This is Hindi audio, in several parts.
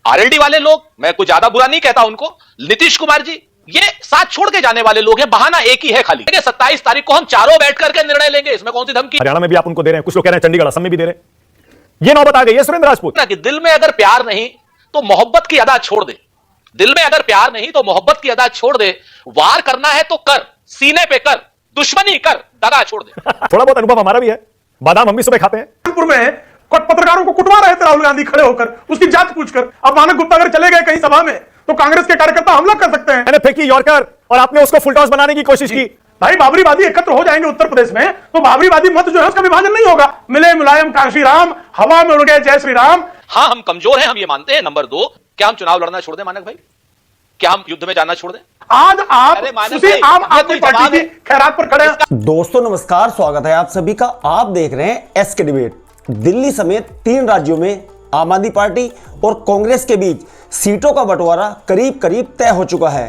आरएलडी वाले लोग, मैं कुछ ज्यादा बुरा नहीं कहता उनको, नीतीश कुमार जी, ये साथ छोड़ के जाने वाले लोग हैं। बहाना एक ही है खाली, 27 तारीख को हम चारों बैठ करके निर्णय लेंगे, इसमें कौन सी धमकी। हरियाणा में भी आप उनको दे रहे हैं, कुछ लोग कह रहे हैं चंडीगढ़ असम में भी दे रहे हैं। ये नौबत आ गई है सुरेंद्र राजपूत कि दिल में अगर प्यार नहीं तो मोहब्बत की अदा छोड़ दे। दिल में अगर प्यार नहीं तो मोहब्बत की अदा छोड़ दे। वार करना है तो कर, सीने पे कर, दुश्मनी कर, दगा छोड़ दे। थोड़ा बहुत अनुभव हमारा भी है, बादाम हम भी सुबह खाते हैं। कानपुर में पत्रकारों को कुटवा रहे थे राहुल गांधी खड़े होकर, उसकी जांच पूछकर। अब मानक गुप्ता अगर चले गए कहीं सभा में तो कांग्रेस के कार्यकर्ता हमला कर सकते हैं। मैंने फेंकी यॉर्कर और आपने उसको फुल टॉस बनाने की कोशिश की। भाई बाबरीवादी एकत्र हो जाएंगे उत्तर प्रदेश में तो बाबरीवादी मत जो है उसका विभाजन नहीं होगा। मिले मुलायम काशी राम, हवा में उड़ गए जय श्री राम। हाँ, हम कमजोर हैं, हम ये मानते हैं। नंबर 2, क्या हम चुनाव लड़ना छोड़ दें मानक भाई? क्या हम युद्ध में जाना छोड़ दें? आज आप उसी आम आदमी पार्टी की खैरात पर खड़े हैं। दोस्तों नमस्कार, स्वागत है आप सभी का। आप देख रहे हैं एसके डिबेट। दिल्ली समेत 3 राज्यों में आम आदमी पार्टी और कांग्रेस के बीच सीटों का बंटवारा करीब करीब तय हो चुका है।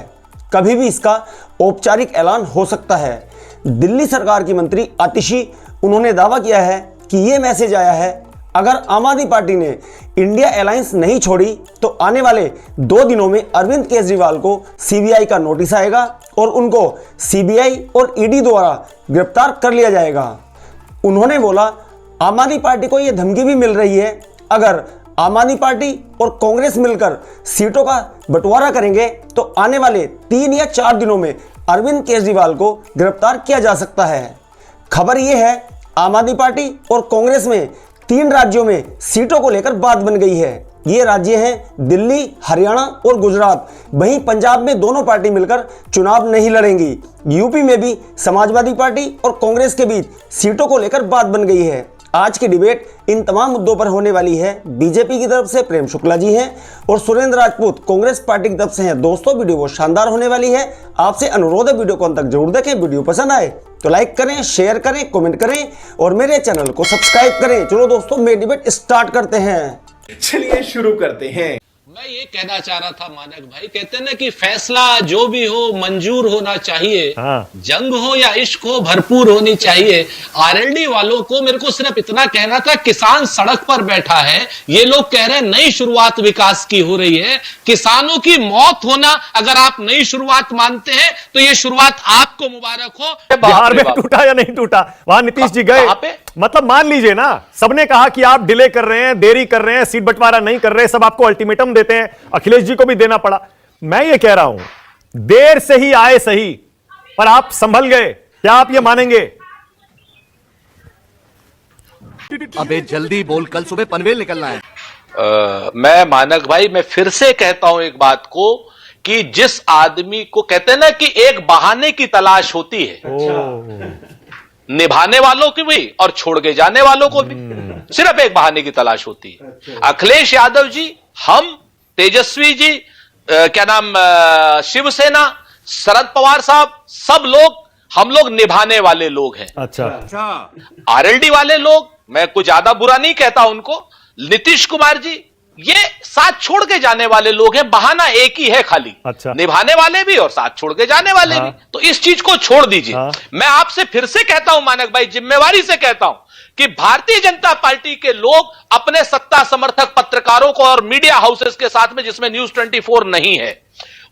कभी भी इसका औपचारिक ऐलान हो सकता है। दिल्ली सरकार की मंत्री आतिशी, उन्होंने दावा किया है कि यह मैसेज आया है, अगर आम आदमी पार्टी ने इंडिया अलायंस नहीं छोड़ी तो आने वाले 2 दिनों में अरविंद केजरीवाल को सीबीआई का नोटिस आएगा और उनको सीबीआई और ईडी द्वारा गिरफ्तार कर लिया जाएगा। उन्होंने बोला, आम आदमी पार्टी को यह धमकी भी मिल रही है, अगर आम आदमी पार्टी और कांग्रेस मिलकर सीटों का बंटवारा करेंगे तो आने वाले 3 या 4 दिनों में अरविंद केजरीवाल को गिरफ्तार किया जा सकता है। खबर यह है, आम आदमी पार्टी और कांग्रेस में 3 राज्यों में सीटों को लेकर बात बन गई है। ये राज्य हैं दिल्ली, हरियाणा और गुजरात। वहीं पंजाब में दोनों पार्टी मिलकर चुनाव नहीं लड़ेंगी। यूपी में भी समाजवादी पार्टी और कांग्रेस के बीच सीटों को लेकर बात बन गई है। आज की डिबेट इन तमाम मुद्दों पर होने वाली है। बीजेपी की तरफ से प्रेम शुक्ला जी हैं और सुरेंद्र राजपूत कांग्रेस पार्टी की तरफ से हैं। दोस्तों वीडियो बहुत शानदार होने वाली है। आपसे अनुरोध है वीडियो को अंत तक जरूर देखें। वीडियो पसंद आए तो लाइक करें, शेयर करें, कमेंट करें और मेरे चैनल को सब्सक्राइब करें। चलो दोस्तों, मेरी डिबेट स्टार्ट करते हैं। चलिए शुरू करते हैं। मैं ये कहना चाह रहा था मानक भाई, कहते हैं ना कि फैसला जो भी हो मंजूर होना चाहिए। हाँ। जंग हो या इश्क हो भरपूर होनी चाहिए। आरएलडी वालों को मेरे को सिर्फ इतना कहना था, किसान सड़क पर बैठा है, ये लोग कह रहे हैं नई शुरुआत विकास की हो रही है। किसानों की मौत होना अगर आप नई शुरुआत मानते हैं तो ये शुरुआत आपको मुबारक हो। बिहार में टूटा या नहीं टूटा, वहां नीतीश जी गए, मतलब मान लीजिए ना, सबने कहा कि आप डिले कर रहे हैं, देरी कर रहे हैं, सीट बंटवारा नहीं कर रहे, सब आपको अल्टीमेटम देते हैं। अखिलेश जी को भी देना पड़ा। मैं ये कह रहा हूं, देर से ही आए सही, पर आप संभल गए। क्या आप ये मानेंगे? अबे जल्दी बोल, कल सुबह पनवेल निकलना है। मैं मानक भाई, मैं फिर से कहता हूं एक बात को कि जिस आदमी को कहते हैं ना कि एक बहाने की तलाश होती है, निभाने वालों की भी और छोड़ के जाने वालों को भी सिर्फ एक बहाने की तलाश होती है। अखिलेश यादव जी, हम, तेजस्वी जी, क्या नाम, शिवसेना, शरद पवार साहब, सब लोग, हम लोग निभाने वाले लोग हैं। अच्छा। आरएलडी वाले लोग, मैं कुछ ज्यादा बुरा नहीं कहता उनको, नीतीश कुमार जी, ये साथ छोड़ के जाने वाले लोग हैं। बहाना एक ही है खाली, अच्छा। निभाने वाले भी और साथ छोड़ के जाने वाले भी। तो इस चीज को छोड़ दीजिए। मैं आपसे फिर से कहता हूं मानक भाई, जिम्मेवारी से कहता हूं कि भारतीय जनता पार्टी के लोग अपने सत्ता समर्थक पत्रकारों को और मीडिया हाउसेस के साथ में, जिसमें न्यूज 24 नहीं है,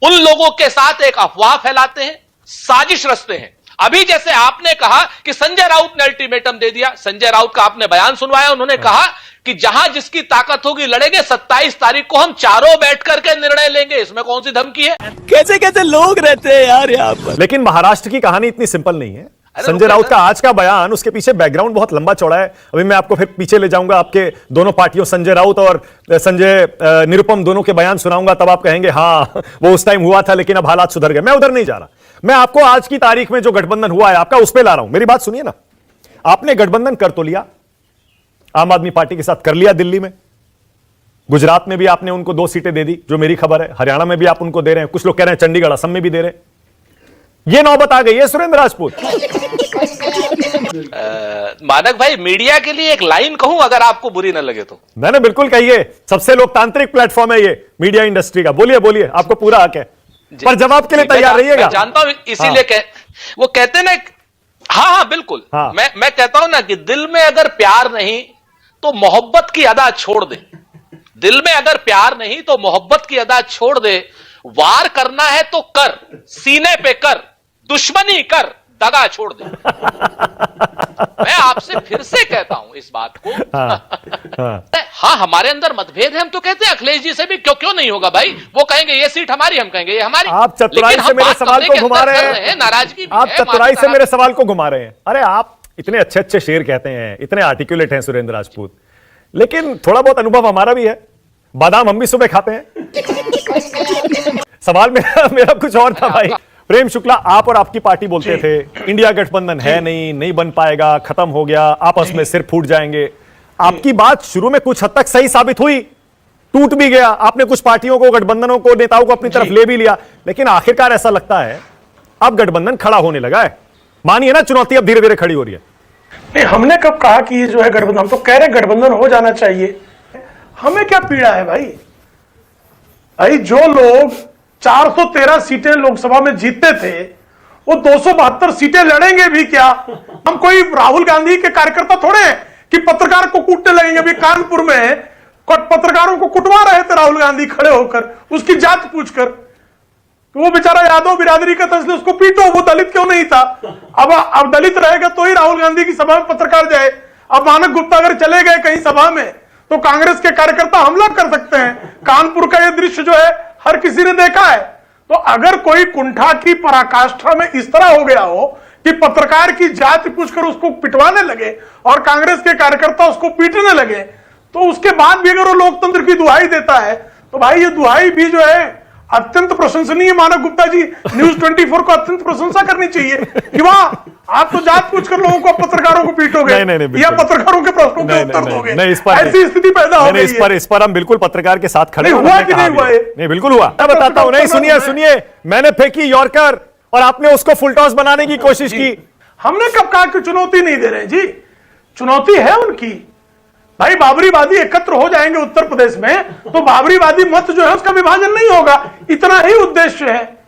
उन लोगों के साथ एक अफवाह फैलाते हैं, साजिश रचते हैं। अभी जैसे आपने कहा कि संजय राउत ने अल्टीमेटम दे दिया, संजय राउत का आपने बयान सुनवाया, उन्होंने कहा कि जहां जिसकी ताकत होगी लड़ेंगे, 27 तारीख को हम चारों बैठ करके निर्णय लेंगे, इसमें कौन सी धमकी है? कैसे कैसे लोग रहते हैं यार यहाँ पर। लेकिन महाराष्ट्र की कहानी इतनी सिंपल नहीं है। संजय राउत का आज का बयान, उसके पीछे बैकग्राउंड बहुत लंबा चौड़ा है। अभी मैं आपको फिर पीछे ले जाऊंगा, आपके दोनों पार्टियों, संजय राउत और संजय निरुपम, दोनों के बयान सुनाऊंगा, तब आप कहेंगे हाँ वो उस टाइम हुआ था लेकिन अब हालात सुधर गए। मैं उधर नहीं जा रहा, मैं आपको आज की तारीख में जो गठबंधन हुआ है आपका, उस पर ला रहा हूं। मेरी बात सुनिए ना, आपने गठबंधन कर तो लिया, आम आदमी पार्टी के साथ कर लिया दिल्ली में, गुजरात में भी आपने उनको 2 सीटें दे दी, जो मेरी खबर है, हरियाणा में भी आप उनको दे रहे हैं, कुछ लोग कह रहे हैं चंडीगढ़ असम में भी दे रहे हैं। ये नौबत आ गई है सुरेंद्र राजपूत। मानक भाई, मीडिया के लिए एक लाइन कहूं अगर आपको बुरी ना लगे तो? मैंने बिल्कुल कहिए, सबसे लोकतांत्रिक प्लेटफॉर्म है ये मीडिया इंडस्ट्री का। बोलिए बोलिए, आपको पूरा हक है, पर जवाब के लिए तैयार रहिएगा। जानता हूं, इसीलिए वो कहते हैं ना, हाँ बिल्कुल। हाँ। मैं कहता हूं ना कि दिल में अगर प्यार नहीं तो मोहब्बत की अदा छोड़ दे। दिल में अगर प्यार नहीं तो मोहब्बत की अदा छोड़ दे। वार करना है तो कर, सीने पे कर, दुश्मनी कर, दगा छोड़ दे। मैं आपसे फिर से कहता हूं इस बात को। हाँ, हमारे अंदर मतभेद है, हम तो कहते हैं अखिलेश जी से भी क्यों नहीं होगा भाई। वो कहेंगे ये सीट हमारी, हम कहेंगे ये हमारी। आप चतुराई से मेरे सवाल को घुमा रहे हैं, नाराजगी आप चतुराई से मेरे सवाल को घुमा रहे हैं। अरे आप इतने अच्छे अच्छे शेर कहते हैं, इतने आर्टिकुलेट हैं सुरेंद्र राजपूत, लेकिन थोड़ा बहुत अनुभव हमारा भी है। बादाम हम भी सुबह खाते हैं। सवाल मेरा कुछ और था भाई। प्रेम शुक्ला, आप और आपकी पार्टी बोलते थे इंडिया गठबंधन है नहीं बन पाएगा, खत्म हो गया, आपस में सिर फूट जाएंगे। आपकी बात शुरू में कुछ हद तक सही साबित हुई, टूट भी गया, आपने कुछ पार्टियों को, गठबंधनों को, नेताओं को अपनी तरफ ले भी लिया, लेकिन आखिरकार ऐसा लगता है अब गठबंधन खड़ा होने लगा है। मानिए ना, चुनौती अब धीरे धीरे खड़ी हो रही है। नहीं, हमने कब कहा कि ये जो है गठबंधन, हम तो कह रहे हैं गठबंधन हो जाना चाहिए। हमें क्या पीड़ा है भाई? भाई जो लोग 413 सीटें लोकसभा में जीतते थे, वो 272 सीटें लड़ेंगे भी क्या? हम कोई राहुल गांधी के कार्यकर्ता थोड़े हैं कि पत्रकार को कूटने लगेंगे। अभी कानपुर में पत्रकारों को कुटवा रहे थे राहुल गांधी खड़े होकर, उसकी जात पूछकर। वो बेचारा यादव बिरादरी का था, इसलिए उसको पीटो, वो दलित क्यों नहीं था? अब दलित रहेगा तो ही राहुल गांधी की सभा में पत्रकार जाए। अब मानक गुप्ता अगर चले गए कहीं सभा में तो कांग्रेस के कार्यकर्ता हमला कर सकते हैं। कानपुर का ये दृश्य जो है हर किसी ने देखा है। तो अगर कोई कुंठा की पराकाष्ठा में इस तरह हो गया हो कि पत्रकार की जाति पूछकर उसको पिटवाने लगे और कांग्रेस के कार्यकर्ता उसको पीटने लगे, तो उसके बाद भी अगर वो लोकतंत्र की दुहाई देता है तो भाई ये दुहाई भी जो है अत्यंत प्रशंसनीय। मानव गुप्ता जी, न्यूज 24 को अत्यंत प्रशंसा करनी चाहिए कि वाह, आप तो जात पूछकर लोगों को, पत्रकारों को पीटोगे या पत्रकारों के प्रश्नों के उत्तर दोगे। ऐसी स्थिति पैदा हो गई है। इस पर हम बिल्कुल पत्रकार के साथ खड़े हुआ कि नहीं हुआ? नहीं, बिल्कुल हुआ। मैं बताता हूं। नहीं, सुनिए, मैंने फेंकी यॉर्कर और आपने उसको फुल टॉस बनाने की कोशिश की। हमने कब कहा कि चुनौती नहीं दे रहे जी? चुनौती है उनकी। भाई बाबरीवादी एकत्र हो जाएंगे उत्तर प्रदेश में तो बाबरीवादी मत जो है उसका विभाजन नहीं होगा, इतना ही उद्देश्य है।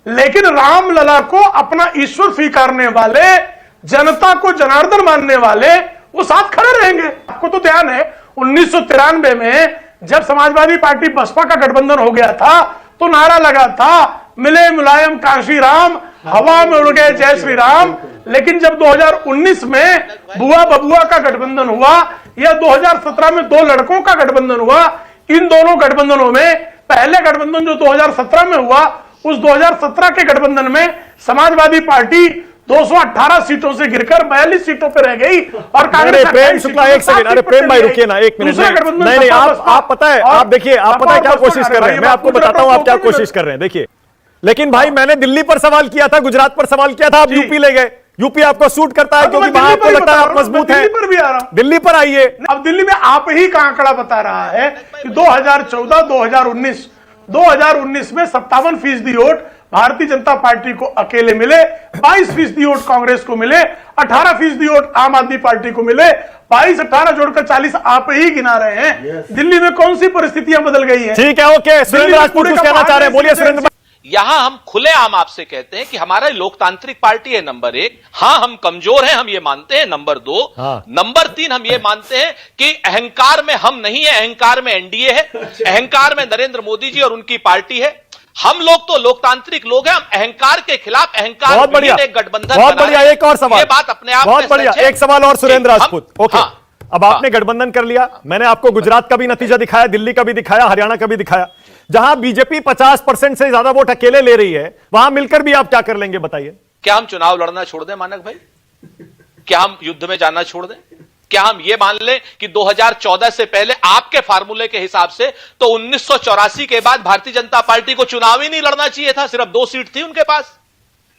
लेकिन रामलला को अपना ईश्वर स्वीकारने वाले, जनता को जनार्दन मानने वाले, वो साथ खड़े रहेंगे। आपको तो ध्यान है 1993 में जब समाजवादी पार्टी बसपा का गठबंधन हो गया था तो नारा लगा था, मिले मुलायम काशी राम, हवा में उड़ गए जय श्री राम। लेकिन जब 2019 में बुआ बबुआ का गठबंधन हुआ या 2017 में दो लड़कों का गठबंधन हुआ, इन दोनों गठबंधनों में पहले गठबंधन जो 2017 में हुआ, उस 2017 के गठबंधन में समाजवादी पार्टी 218 सीटों से गिरकर 42 सीटों पर रह गई और कांग्रेस। प्रेम शुक्ला, एक सेकंड, अरे प्रेम भाई रुकिए ना, एक मिनट। नहीं, आप पता है, आप देखिए, आप पता है क्या कोशिश कर रहे हैं, मैं आपको बताता हूं आप क्या कोशिश कर रहे हैं। देखिए, लेकिन भाई मैंने दिल्ली पर सवाल किया था, गुजरात पर सवाल किया था, आप यूपी ले गए। यूपी आपको सूट करता है क्योंकि वहां आपको लगता है आप मजबूत हैं। दिल्ली पर भी आ रहा हूं, दिल्ली पर आइए। अब दिल्ली में आप ही का आंकड़ा बता रहा है कि 2014-2019 में 57% वोट भारतीय जनता पार्टी को अकेले मिले, 22% वोट कांग्रेस को मिले, 18% वोट आम आदमी पार्टी को मिले, 22-18 जोड़कर 40 आप ही गिना रहे हैं। दिल्ली में कौन सी परिस्थितियां बदल गई हैं? ठीक है, ओके। सुरेंद्र राजपूत कुछ कहना चाह रहे हैं, बोलिए सुरेंद्र। यहां हम खुलेआम आपसे कहते हैं कि हमारा लोकतांत्रिक पार्टी है नंबर 1। हां, हम कमजोर हैं, हम ये मानते हैं, नंबर 2। नंबर 3, हम ये मानते हैं कि अहंकार में हम नहीं है, अहंकार में एनडीए है, अहंकार में नरेंद्र मोदी जी और उनकी पार्टी है। हम लोग तो लोकतांत्रिक लोग हैं, हम अहंकार के खिलाफ अहंकार बहुत बढ़िया, गठबंधन। बहुत बढ़िया। एक और सवाल, ये बात अपने आप बहुत बढ़िया। एक सवाल और सुरेंद्र राजपूत। ओके, अब आपने हाँ। गठबंधन कर लिया, मैंने आपको गुजरात का भी नतीजा दिखाया, दिल्ली का भी दिखाया, हरियाणा का भी दिखाया। जहां बीजेपी 50% से ज्यादा वोट अकेले ले रही है, वहां मिलकर भी आप क्या कर लेंगे बताइए? क्या हम चुनाव लड़ना छोड़ दें मानक भाई? क्या हम युद्ध में जाना छोड़ दें? क्या हम ये मान लें कि 2014 से पहले आपके फार्मूले के हिसाब से तो 1984 के बाद भारतीय जनता पार्टी को चुनाव ही नहीं लड़ना चाहिए था? सिर्फ 2 सीट थी उनके पास,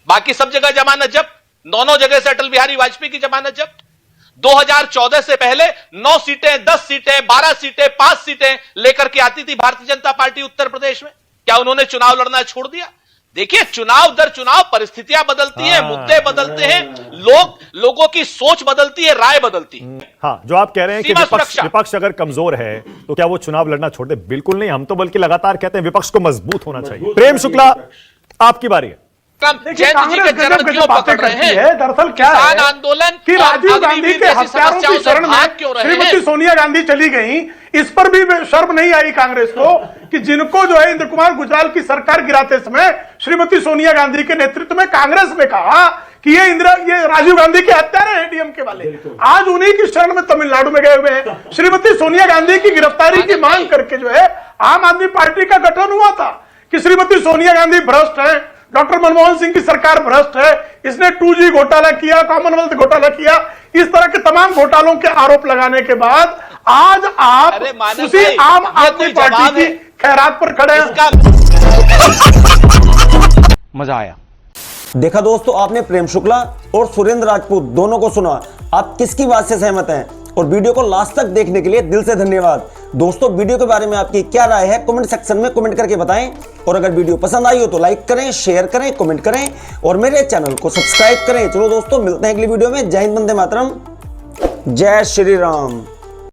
बाकी सब जगह जमानत जब्त, दोनों जगह से अटल बिहारी वाजपेयी की जमानत जब्त। 2014 से पहले 9 सीटें, 10 सीटें, 12 सीटें, 5 सीटें लेकर के आती थी भारतीय जनता पार्टी उत्तर प्रदेश में। क्या उन्होंने चुनाव लड़ना छोड़ दिया? देखिए, चुनाव दर चुनाव परिस्थितियां बदलती हैं, मुद्दे बदलते हैं, लोगों की सोच बदलती है, राय बदलती है। हाँ, जो आप कह रहे हैं कि विपक्ष अगर कमजोर है तो क्या वो चुनाव लड़ना छोड़ दे? बिल्कुल नहीं, हम तो बल्कि लगातार कहते हैं विपक्ष को मजबूत होना चाहिए। प्रेम शुक्ला, आपकी बारी है। देखिए, जयंत जी के कांग्रेस चरण गजब क्यों बातें पकड़ रहे करती हैं? है। दरअसल क्या किसान है आंदोलन कि और राजीव गांधी अग्निवीर के जैसी हत्यारों समस्याओं की से शरण भाग में क्यों रहे श्रीमती हैं? सोनिया गांधी चली गई। इस पर भी शर्म नहीं आई कांग्रेस को कि जिनको जो है इंद्र कुमार गुजराल की सरकार गिराते समय श्रीमती सोनिया गांधी के नेतृत्व में कांग्रेस ने कहा कि ये राजीव गांधी के हत्यारे हैं डीएमके वाले। आज उन्हीं की शरण में तमिलनाडु में गए हुए हैं। श्रीमती सोनिया गांधी की गिरफ्तारी की मांग करके जो है आम आदमी पार्टी का गठन हुआ था कि श्रीमती सोनिया गांधी भ्रष्ट है, डॉक्टर मनमोहन सिंह की सरकार भ्रष्ट है, इसने 2G घोटाला किया, कॉमनवेल्थ घोटाला किया, इस तरह के तमाम घोटालों के आरोप लगाने के बाद आज आप अरे मानव उसी भाई, आम ये आदमी कोई पार्टी जवाब की है? खैरात पर खड़े हैं। इसका मजा आया। देखा दोस्तों, आपने प्रेम शुक्ला और सुरेंद्र राजपूत दोनों को सुना। आप किसकी बात से सहमत हैं? और वीडियो को लास्ट तक देखने के लिए दिल से धन्यवाद। दोस्तों, वीडियो के बारे में आपकी क्या राय है कमेंट सेक्शन में कमेंट करके बताएं। और अगर वीडियो पसंद आई हो तो लाइक करें, शेयर करें, कमेंट करें और मेरे चैनल को सब्सक्राइब करें। चलो दोस्तों, मिलते हैं अगली वीडियो में। जय हिंद, वंदे मातरम, जय श्री राम।